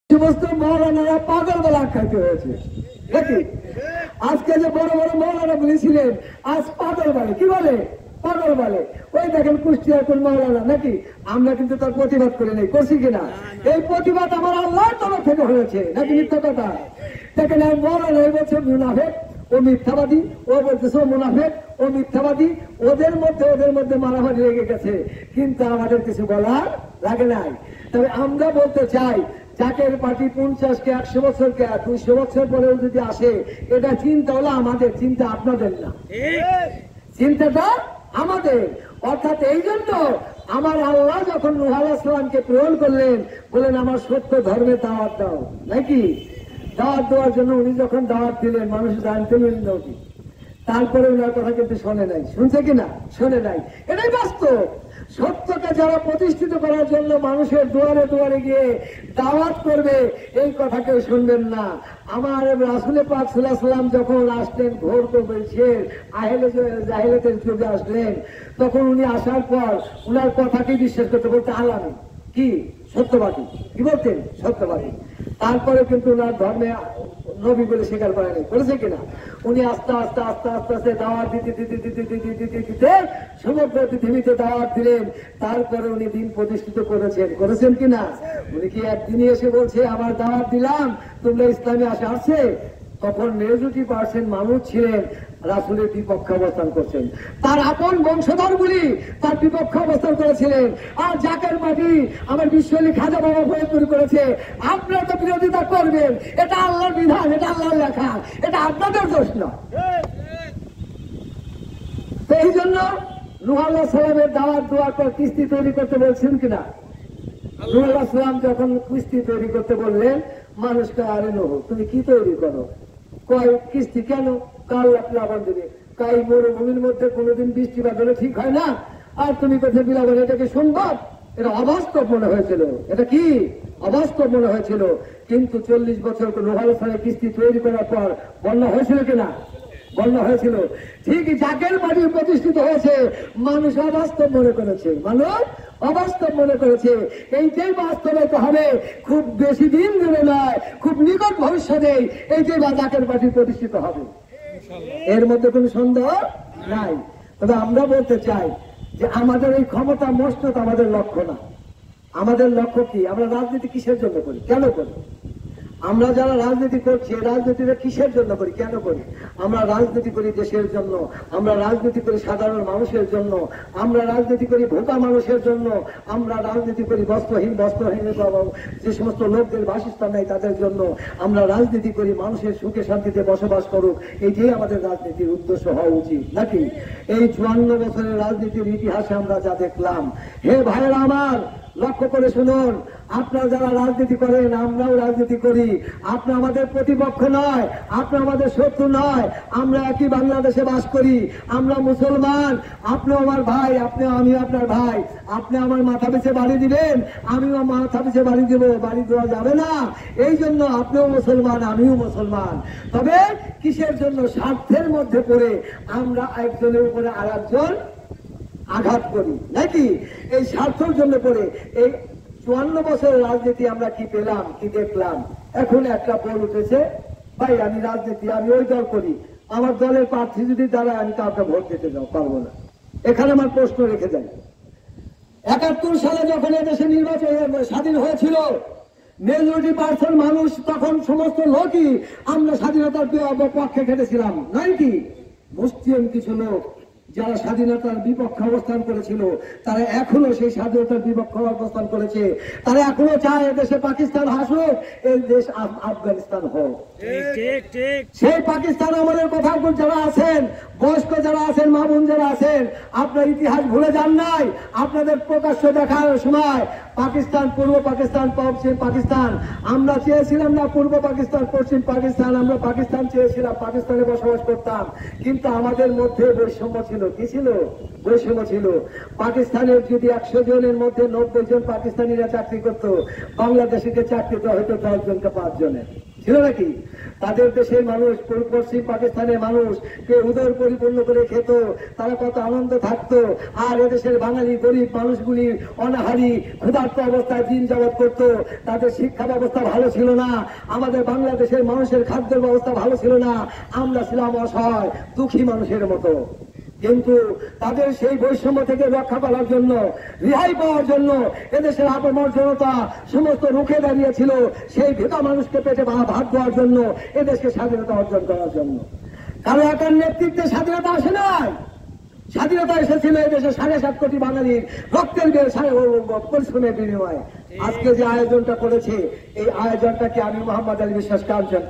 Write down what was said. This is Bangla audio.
সমস্ত মৌলানারা পাগল বলে আখ্যায়িত হয়েছে নাকি? আজকে যে বড় বড় মৌলানা বলেছিলেন আজ পাগল বলে, কি বলে? পাগল বলে। ওই দেখেন কুষ্টিয়ার কোন মৌলানা নাকি? আমরা কিন্তু তার প্রতিবাদ করে নেই, করছি কিনা? এই প্রতিবাদ আমার আল্লাহর তরফ থেকে হয়েছে নাকি? মিথ্যা কথা। দেখেন মৌলানা বলছে মুনাফেক, ও মিথ্যাবাদী, ও বলতেছে মুনাফেক, ও মিথ্যাবাদী। ওদের মধ্যে মারামারি লেগে গেছে, কিন্তু আমাদের কিছু বলার লাগে নাই। তবে আমরা বলতে চাই, জাকের পার্টি 50 কে 100 বছর কে 200 বছর পরেও যদি আসে, এটা চিন্তা হলো আমাদের, চিন্তা আপনাদের না, চিন্তাটা আমাদের। অর্থাৎ এই জন্য আমার আল্লাহ যখন নূহ আলাইহিস সালামকে প্রেরণ করলেন, বলেন আমার সত্য ধর্মে দাওয়াত দাও নাকি? দাওয়াত দেওয়ার জন্য উনি যখন দাওয়াত দিলেন, মানুষ জানতে পারল কি? তারপরে ওনার কথা কিন্তু শোনে নাই। শুনছে কিনা? শোনে নাই। এটাই বাস্তব। সত্যকে যারা প্রতিষ্ঠিত করার জন্য মানুষের দুয়ারে দুয়ারে গিয়ে দাওয়াত করবে, এই কথা কেউ শুনবেন না। আমার রাসূল পাক সাল্লাল্লাহু আলাইহি ওয়াসাল্লাম যখন আসলেন ঘোর কবরের জাহেলিয়াতের যুগে আসলেন, তখন উনি আসার পর উনার কথাকে বিশ্বাস করতে বলতে আলামী কি সত্যবাদী, কি বলতেন? সত্যবাদী। তারপরে কিন্তু ওনার ধর্মে নবী বলে স্বীকার করেনি, করেছে কিনা? উনি আস্তে আস্তে আস্তে আস্তে আস্তে দাওয়াত দিতে সমগ্র পৃথিবীতে দাওয়াত দিলেন। তারপরে উনি দিন প্রতিষ্ঠিত করেছেন কিনা? উনি কি একদিনই এসে বলছে আমার দাওয়াত দিলাম তোমরা ইসলামে আসছে? তখন মেজরিটি% মানুষ ছিলেন রাসূলের বিপক্ষে অবস্থান করছেন, তার আপন বংশধরগুলি তার বিপক্ষে অবস্থান করেছিলেন। আর জাকের পার্টি আমার বিশ্বলি খাজা বাবা ফরিদপুর করেছে, আপনারা তো বিরোধিতা করবেন। এটা আল্লাহর বিধান, এটা আল্লাহর লেখা, এটা আপনাদের দোষ নয়। তো এই জন্য নূহ আলাইহিস সালামের দাওয়াত দেওয়ার পর কিস্তি তৈরি করতে বলছেন কিনা? নূহ আলাইহিস সালাম যখন কিস্তি তৈরি করতে বললেন, মানুষকে আরে নূহ তুমি কি তৈরি করো? কয় কিস্তি কেন? কাল প্লাবন দেবে। কাই মরুভূমির মধ্যে কোনোদিন বৃষ্টিপাত হলে ঠিক হয় না, আর তুমি কোথায় বিলাবন? এটাকে সম্ভব? এটা অবাস্তব মনে হয়েছিল। এটা কি অবাস্তব মনে হয়েছিল? কিন্তু 40 বছর নূহ আলাইহিস সালামের কিস্তি তৈরি করার পর বন্যা হয়েছিল কিনা? বন্যা হয়েছিল। ঠিক জাকের বাড়ি প্রতিষ্ঠিত হয়েছে, মানুষ অবাস্তব মনে করেছে, মানুষ অবাস্তব মনে করেছে। এইটাই বাস্তবায়িত হবে খুব বেশি দিন ধরে নয়, খুব নিকট ভবিষ্যতে এইটাই জাকের বাড়ি প্রতিষ্ঠিত হবে, এর মধ্যে কোনো সন্দেহ নাই। তবে আমরা বলতে চাই যে আমাদের এই ক্ষমতা মসনদ আমাদের লক্ষ্য না। আমাদের লক্ষ্য কি? আমরা রাজনীতি কিসের জন্য করি, কেন করি? আমরা যারা রাজনীতি করছি, রাজনীতিটা কিসের জন্য করি, কেন করি? আমরা রাজনীতি করি দেশের জন্য, আমরা রাজনীতি করি সাধারণ মানুষের জন্য, আমরা রাজনীতি করি ভোটা মানুষের জন্য, আমরা রাজনীতি করি বস্ত্রহীন যে সমস্ত লোকদের বাসস্থান নেই তাদের জন্য, আমরা রাজনীতি করি মানুষের সুখে শান্তিতে বসবাস করুক। এইটাই আমাদের রাজনীতির উদ্দেশ্য হওয়া উচিত নাকি? এই 54 বছরের রাজনীতির ইতিহাসে আমরা যা দেখলাম, হে ভাইয়েরা আমার, লক্ষ্য করে শুনুন, আপনারা যারা রাজনীতি করেন, আমরাও রাজনীতি করি। আপনি আমাদের প্রতিপক্ষ নয়, আপনি আমাদের শত্রু নয়, আমরা একই বাংলাদেশে বাস করি, আমরা মুসলমান। আপনি আমার ভাই, আমি আপনার ভাই। আপনি আমার মাথা পিছে বাড়ি দিবেন, আমিও মাথা পিছে বাড়ি দেব, বাড়ি দেওয়া যাবে না। এই জন্য আপনিও মুসলমান, আমিও মুসলমান। তবে কিসের জন্য? স্বার্থের মধ্যে পড়ে আমরা একজনের উপরে আর একজন আঘাত করি নাকি? এই স্বার্থের জন্য পড়ে এই 54 বছরের রাজনীতি আমরা কি পেলাম, কি দেখলাম? এখন একটা বল উঠেছে, ভাই আমি রাজনীতি, আমি ওই দল করি, আমার দলের প্রার্থী যদি দাঁড়ায় আমি কাউকে ভোট দিতে পারবো না। এখানে আমার প্রশ্ন রেখে যায়, 71 সালে যখন এদেশে নির্বাচন স্বাধীন হয়েছিল, মেজরিটি% মানুষ তখন সমস্ত লোকই আমরা স্বাধীনতার পক্ষে খেটেছিলাম নয় কি? মুসলিম কিছু লোক যারা স্বাধীনতার বিপক্ষে অবস্থান করেছিল, তারা এখনো সেই স্বাধীনতার বিপক্ষে অবস্থান করেছে। তারা এখনো চায় এদেশে পাকিস্তান হাসুক, এই দেশ আফগানিস্তান হোক। সেই পাকিস্তান আমাদের কথা যারা আছেন, বয়স্ক যারা আছেন, মা বোন যারা আছেন, আপনার ইতিহাস ভুলে যান নাই। আপনাদের প্রকাশ্য দেখার সময় পাকিস্তান, পূর্ব পাকিস্তান, পশ্চিম পাকিস্তান, আমরা চেয়েছিলাম না পূর্ব পাকিস্তান, পশ্চিম পাকিস্তান, আমরা পাকিস্তান চেয়েছিলাম, পাকিস্তানে বসবাস করতাম। কিন্তু আমাদের মধ্যে বৈষম্য ছিল। কি ছিল? বৈষম্য ছিল। পাকিস্তানের যদি 100 জনের মধ্যে 90 জন পাকিস্তানিরা চাকরি করত, বাংলাদেশিকে চাকরি দেওয়া হতো 10 জনকে 5 জনের। ছিল নাকি? তাদের দেশের মানুষ, পশ্চিম পাকিস্তানের মানুষ কে উদর পরিপূর্ণ করে খেত, তারা কত আনন্দ থাকতো। আর এদেশের বাঙালি গরিব মানুষগুলি অনাহারি ক্ষুধার্ত অবস্থায় দিন যাবত করত। তাদের শিক্ষা ব্যবস্থা ভালো ছিল না, আমাদের বাংলাদেশের মানুষের খাদ্যের ব্যবস্থা ভালো ছিল না, আমরা ছিলাম অসহায় দুঃখী মানুষের মতো। কিন্তু তাদের সেই বৈষম্য থেকে রক্ষা করার জন্য, রেহাই পাওয়ার জন্য এদেশের আপামর জনতা সমস্ত রুখে দাঁড়িয়েছিল, সেই ভিটা মানুষকে পেটে ভাত দেওয়ার জন্য, এদেশকে স্বাধীনতা অর্জন করার জন্য। কারো একার নেতৃত্বে স্বাধীনতা আসে নাই, স্বাধীনতা এসেছিল এদেশে 7.5 কোটি বাঙালির রক্তের পরিশ্রমের বিনিময়ে। আজকে যে আয়োজনটা করেছে, এই আয়োজনটাকে আমি মোহাম্মদ আলী বিশ্বাস কাঞ্চন